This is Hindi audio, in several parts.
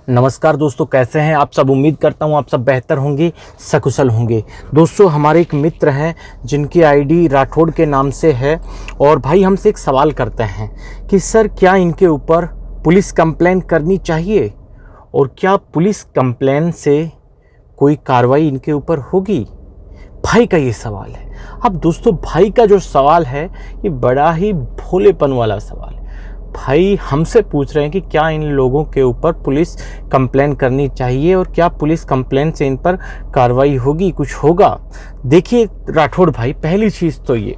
नमस्कार दोस्तों, कैसे हैं आप सब। उम्मीद करता हूं आप सब बेहतर होंगे, सकुशल होंगे। दोस्तों, हमारे एक मित्र हैं जिनकी आईडी राठौड़ के नाम से है और भाई हमसे एक सवाल करते हैं कि सर क्या इनके ऊपर पुलिस कंप्लेन करनी चाहिए और क्या पुलिस कंप्लेन से कोई कार्रवाई इनके ऊपर होगी। भाई का ये सवाल है। अब दोस्तों, भाई का जो सवाल है ये बड़ा ही भोलेपन वाला सवाल है। भाई हमसे पूछ रहे हैं कि क्या इन लोगों के ऊपर पुलिस कंप्लेन करनी चाहिए और क्या पुलिस कंप्लेन से इन पर कार्रवाई होगी, कुछ होगा। देखिए राठौड़ भाई, पहली चीज़ तो ये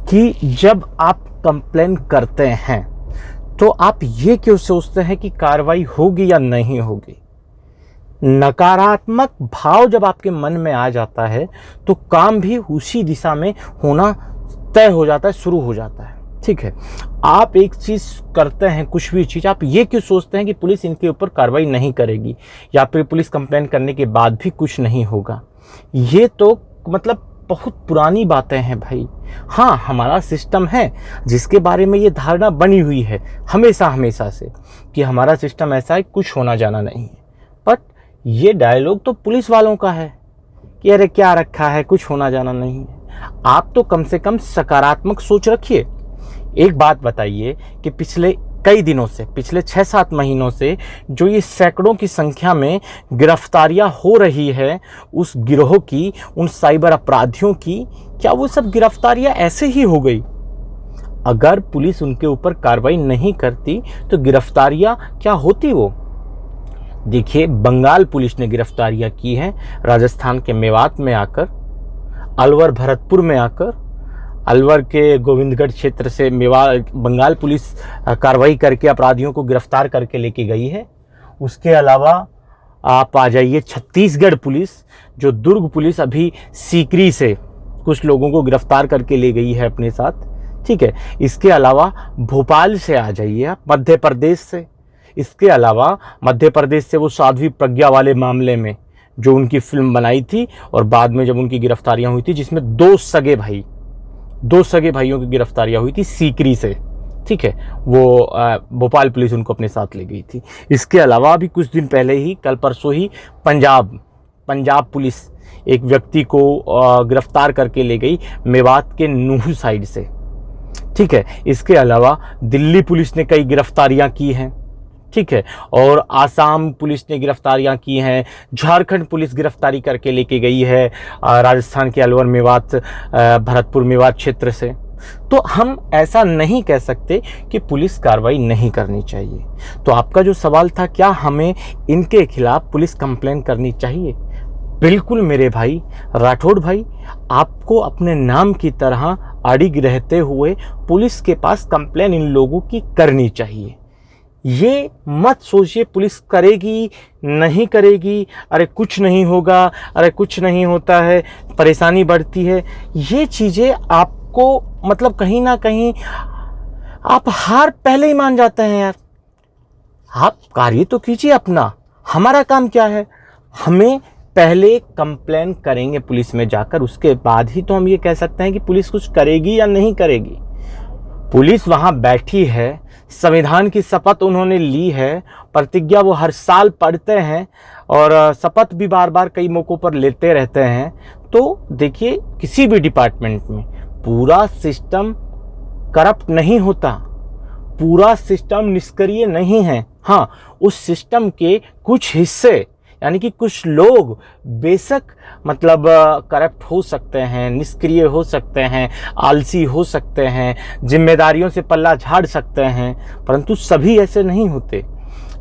कि जब आप कंप्लेन करते हैं तो आप ये क्यों सोचते हैं कि कार्रवाई होगी या नहीं होगी। नकारात्मक भाव जब आपके मन में आ जाता है तो काम भी उसी दिशा में होना तय हो जाता है, शुरू हो जाता है। ठीक है, आप एक चीज़ करते हैं, कुछ भी चीज़, आप ये क्यों सोचते हैं कि पुलिस इनके ऊपर कार्रवाई नहीं करेगी या फिर पुलिस कंप्लेन करने के बाद भी कुछ नहीं होगा। ये तो मतलब बहुत पुरानी बातें हैं भाई। हाँ, हमारा सिस्टम है जिसके बारे में ये धारणा बनी हुई है हमेशा से कि हमारा सिस्टम ऐसा है, कुछ होना जाना नहीं है। बट ये डायलॉग तो पुलिस वालों का है कि अरे क्या रखा है, कुछ होना जाना नहीं है। आप तो कम से कम सकारात्मक सोच रखिए। एक बात बताइए कि पिछले कई दिनों से, पिछले 6-7 महीनों से जो ये सैकड़ों की संख्या में गिरफ्तारियां हो रही है उस गिरोह की, उन साइबर अपराधियों की, क्या वो सब गिरफ्तारियां ऐसे ही हो गई? अगर पुलिस उनके ऊपर कार्रवाई नहीं करती तो गिरफ्तारियां क्या होती वो? देखिए, बंगाल पुलिस ने गिरफ्तारियां की हैं राजस्थान के मेवात में आकर, अलवर भरतपुर में आकर। अलवर के गोविंदगढ़ क्षेत्र से बंगाल पुलिस कार्रवाई करके अपराधियों को गिरफ्तार करके लेके गई है। उसके अलावा आप आ जाइए छत्तीसगढ़ पुलिस, जो दुर्ग पुलिस अभी सीकरी से कुछ लोगों को गिरफ्तार करके ले गई है अपने साथ। ठीक है, इसके अलावा भोपाल से आ जाइए आप, मध्य प्रदेश से। इसके अलावा मध्य प्रदेश से वो साध्वी प्रज्ञा वाले मामले में जो उनकी फिल्म बनाई थी और बाद में जब उनकी गिरफ्तारियां हुई थी, जिसमें दो सगे भाइयों की गिरफ्तारियां हुई थी सीकरी से। ठीक है, वो भोपाल पुलिस उनको अपने साथ ले गई थी। इसके अलावा भी कुछ दिन पहले ही, कल परसों ही, पंजाब पुलिस एक व्यक्ति को गिरफ्तार करके ले गई मेवात के नूह साइड से। ठीक है, इसके अलावा दिल्ली पुलिस ने कई गिरफ्तारियां की हैं। ठीक है, और आसाम पुलिस ने गिरफ्तारियां की हैं। झारखंड पुलिस गिरफ्तारी करके लेके गई है राजस्थान के अलवर मेवात, भरतपुर मेवात क्षेत्र से। तो हम ऐसा नहीं कह सकते कि पुलिस कार्रवाई नहीं करनी चाहिए। तो आपका जो सवाल था, क्या हमें इनके खिलाफ पुलिस कंप्लेन करनी चाहिए? बिल्कुल मेरे भाई राठौड़ भाई, आपको अपने नाम की तरह अड़िग रहते हुए पुलिस के पास कंप्लेन इन लोगों की करनी चाहिए। ये मत सोचिए पुलिस करेगी नहीं करेगी, अरे कुछ नहीं होगा, अरे कुछ नहीं होता है, परेशानी बढ़ती है। ये चीज़ें आपको मतलब कहीं ना कहीं आप हार पहले ही मान जाते हैं यार। आप कार्य तो कीजिए अपना, हमारा काम क्या है? हमें पहले कंप्लेन करेंगे पुलिस में जाकर, उसके बाद ही तो हम ये कह सकते हैं कि पुलिस कुछ करेगी या नहीं करेगी। पुलिस वहाँ बैठी है, संविधान की शपथ उन्होंने ली है, प्रतिज्ञा वो हर साल पढ़ते हैं और शपथ भी बार बार कई मौक़ों पर लेते रहते हैं। तो देखिए, किसी भी डिपार्टमेंट में पूरा सिस्टम करप्ट नहीं होता, पूरा सिस्टम निष्क्रिय नहीं है। हाँ, उस सिस्टम के कुछ हिस्से यानी कि कुछ लोग बेशक मतलब करप्ट हो सकते हैं, निष्क्रिय हो सकते हैं, आलसी हो सकते हैं, जिम्मेदारियों से पल्ला झाड़ सकते हैं, परंतु सभी ऐसे नहीं होते।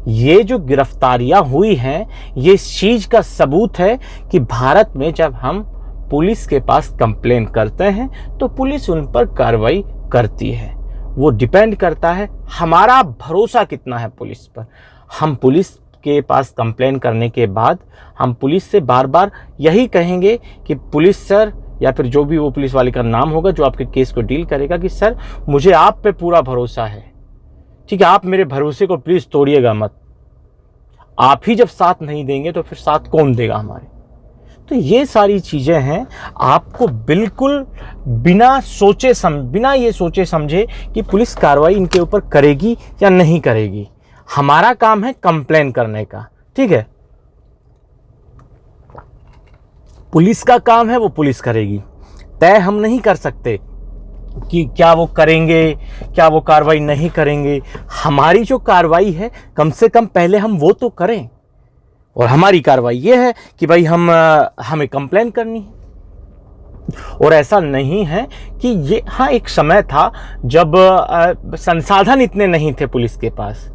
ये जो गिरफ्तारियां हुई हैं, ये इस चीज़ का सबूत है कि भारत में जब हम पुलिस के पास कंप्लेन करते हैं तो पुलिस उन पर कार्रवाई करती है। वो डिपेंड करता है हमारा भरोसा कितना है पुलिस पर। हम पुलिस के पास कंप्लेन करने के बाद हम पुलिस से बार बार यही कहेंगे कि पुलिस सर, या फिर जो भी वो पुलिस वाले का नाम होगा जो आपके केस को डील करेगा, कि सर मुझे आप पे पूरा भरोसा है। ठीक है, आप मेरे भरोसे को प्लीज़ तोड़िएगा मत। आप ही जब साथ नहीं देंगे तो फिर साथ कौन देगा हमारे? तो ये सारी चीज़ें हैं, आपको बिल्कुल बिना ये सोचे समझे कि पुलिस कार्रवाई इनके ऊपर करेगी या नहीं करेगी। हमारा काम है कंप्लेन करने का, ठीक है, पुलिस का काम है, वो पुलिस करेगी। तय हम नहीं कर सकते कि क्या वो करेंगे, क्या वो कार्रवाई नहीं करेंगे। हमारी जो कार्रवाई है कम से कम पहले हम वो तो करें, और हमारी कार्रवाई ये है कि भाई हमें कंप्लेन करनी है। और ऐसा नहीं है कि ये, हाँ एक समय था जब संसाधन इतने नहीं थे पुलिस के पास।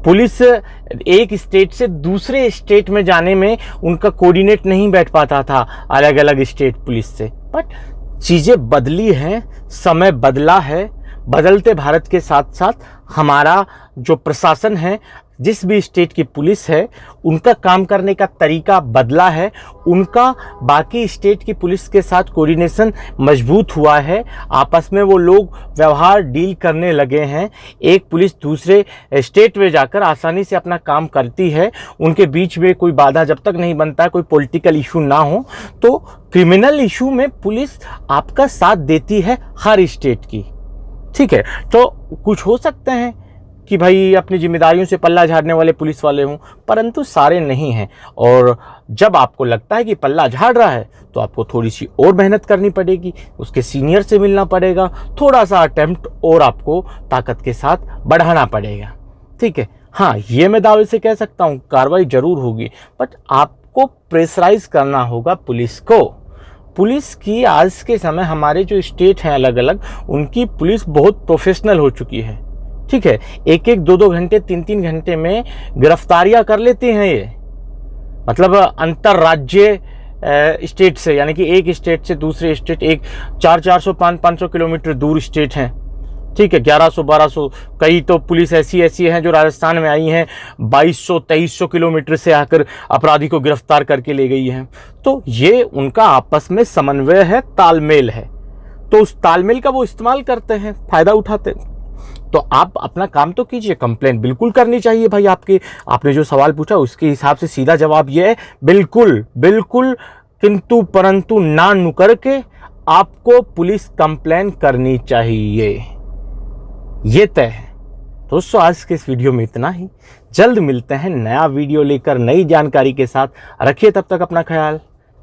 पुलिस एक स्टेट से दूसरे स्टेट में जाने में उनका कोऑर्डिनेट नहीं बैठ पाता था अलग अलग स्टेट पुलिस से। बट चीज़ें बदली हैं, समय बदला है। बदलते भारत के साथ साथ हमारा जो प्रशासन है, जिस भी स्टेट की पुलिस है, उनका काम करने का तरीका बदला है। उनका बाकी स्टेट की पुलिस के साथ कोऑर्डिनेशन मजबूत हुआ है। आपस में वो लोग व्यवहार डील करने लगे हैं। एक पुलिस दूसरे स्टेट में जाकर आसानी से अपना काम करती है। उनके बीच में कोई बाधा जब तक नहीं बनता, कोई पॉलिटिकल इशू ना हो, तो क्रिमिनल इशू में पुलिस आपका साथ देती है हर स्टेट की। ठीक है, तो कुछ हो सकते हैं कि भाई अपनी जिम्मेदारियों से पल्ला झाड़ने वाले पुलिस वाले हों, परंतु सारे नहीं हैं। और जब आपको लगता है कि पल्ला झाड़ रहा है तो आपको थोड़ी सी और मेहनत करनी पड़ेगी, उसके सीनियर से मिलना पड़ेगा, थोड़ा सा अटेम्प्ट और आपको ताकत के साथ बढ़ाना पड़ेगा। ठीक है, हाँ ये मैं दावे से कह सकता हूँ कार्रवाई जरूर होगी, बट आपको प्रेशराइज करना होगा पुलिस को। पुलिस की आज के समय हमारे जो स्टेट हैं अलग अलग, उनकी पुलिस बहुत प्रोफेशनल हो चुकी है। ठीक है, एक एक 2-2 घंटे 3-3 घंटे में गिरफ्तारियां कर लेते हैं ये। मतलब अंतर्राज्य स्टेट से, यानी कि एक स्टेट से दूसरे स्टेट, एक 400-500 किलोमीटर दूर स्टेट हैं। ठीक है, 1100-1200, कई तो पुलिस ऐसी हैं जो राजस्थान में आई हैं 2200-2300 किलोमीटर से आकर अपराधी को गिरफ्तार करके ले गई हैं। तो ये उनका आपस में समन्वय है, तालमेल है। तो उस तालमेल का वो इस्तेमाल करते हैं, फायदा उठाते हैं। तो आप अपना काम तो कीजिए, कंप्लेंट बिल्कुल करनी चाहिए भाई। आपने जो सवाल पूछा उसके हिसाब से सीधा जवाब ये है, बिल्कुल बिल्कुल, किंतु परंतु ना नुकर के आपको पुलिस कंप्लेन करनी चाहिए, ये तय है। दोस्तों आज के इस वीडियो में इतना ही। जल्द मिलते हैं नया वीडियो लेकर नई जानकारी के साथ। रखिए तब तक अपना ख्याल।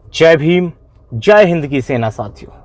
जय भीम, जय हिंद की सेना साथियों।